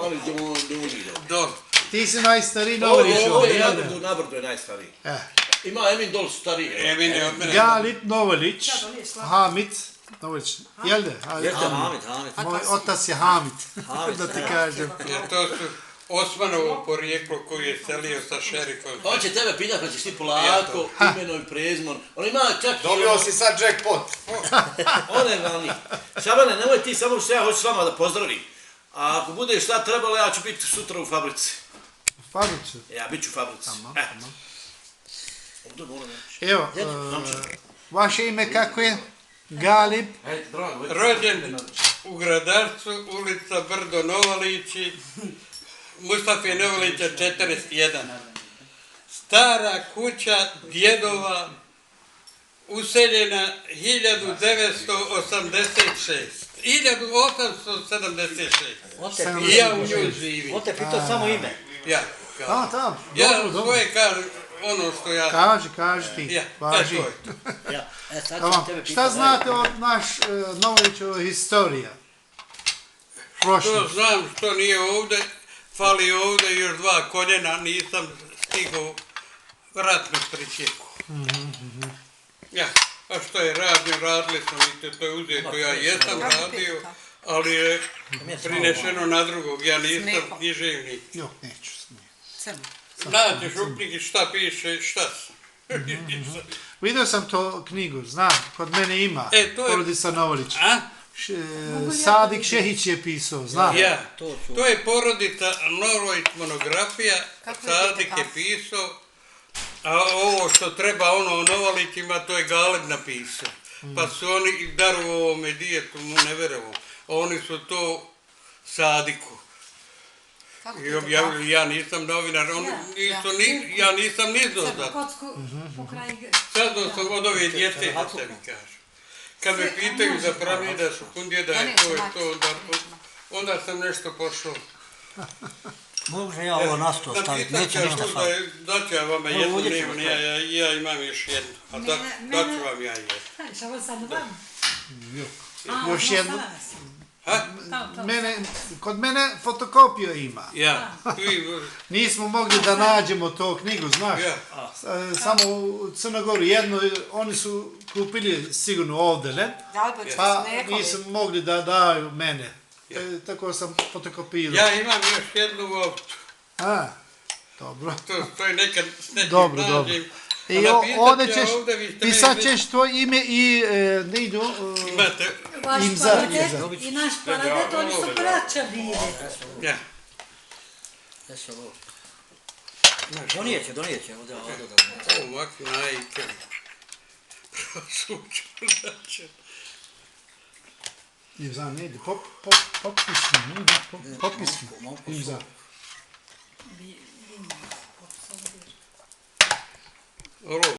Ali Duni. Dol. Ti si najstariji Novelić. Ovo je nabrdo je najstariji. Ima Emin dol stariji. Emin je od mene. Galip Novelić, Hamid Novelić. Jel de? Jeste Hamid. Moj otac je Hamid, da ti kažem. To su Osmanovo porijeklo koji je selio sa šerifom. On će tebe pitati, pa ćeš ti polako, imenom i prezimom. On ima čak... Dobio si sad jackpot. On je glavni. Šabane, nemoj ti samo što ja hoću s vama da pozdravim. A ako bude šta trebalo, ja ću biti sutra u fabrici. U fabrici? Ja bit ću u fabrici. Evo, vaše ime kako je? Galip? Rođen u Gradarcu, ulica Brdo Novalići, Mustafa Novalića 41. Stara kuća djedova, useljena 1986. 1876. I ja u njoj živim. On te pitao samo ime. Ja. Tam, Ja dobro. svoje kažem ono što ja... Kaži ti, važi. Šta Šta znate o naš Novelićeva historija? To znam što nije ovdje, fali ovdje još 2 koljena, nisam stigao vratno pričeku. Ja, a što je radio, radili smo i to je uzeto, ja jesam radio, ali je prinešeno na drugog, ja nisam književnik. Jo, neću smije. Znate župnik šta piše, šta sam. Vidio sam to knjigu, znam, kod mene ima, porodica Novelić. Sadik Šehić je pisao, znam. Ja, to je porodica Novelić monografija, Sadik je pisao, a ovo što treba ono o Novalićima, to je Galeb napisao. Pa su oni daru ovome dijetu, mu ne verovo. Oni su to Sadiku. I objavili, ja nisam novinar, ja nisam niznao za to. Saznao sam od ove djece, da se mi kaže. Kad me pitaju za pradjeda, šukundjeda je to, onda sam nešto pošao. Može ja ovo na sto staviti, neće ništa staviti. Daću ja vama jednu, ja imam još jednu, a daću vam ja jednu. Još jednu. Kod mene fotokopija ima. Nismo mogli da nađemo to knjigu, znaš. Samo u Crnogoru jedno, oni su kupili sigurno ovdje, ne? Pa nisam mogli da daju mene. Tako sam fotokopirao. Ja imam još jednu u autu. Dobro. To je nekad s nekim nađem. I ovdje ćeš, pisat ćeš tvoje ime i ne idu... Imate. I naš paradet, oni su braća bili. Ja. Donijeće. Ovak najke. Prosuću, braća. Imza, ne ide, popisni. Imza. Ovo.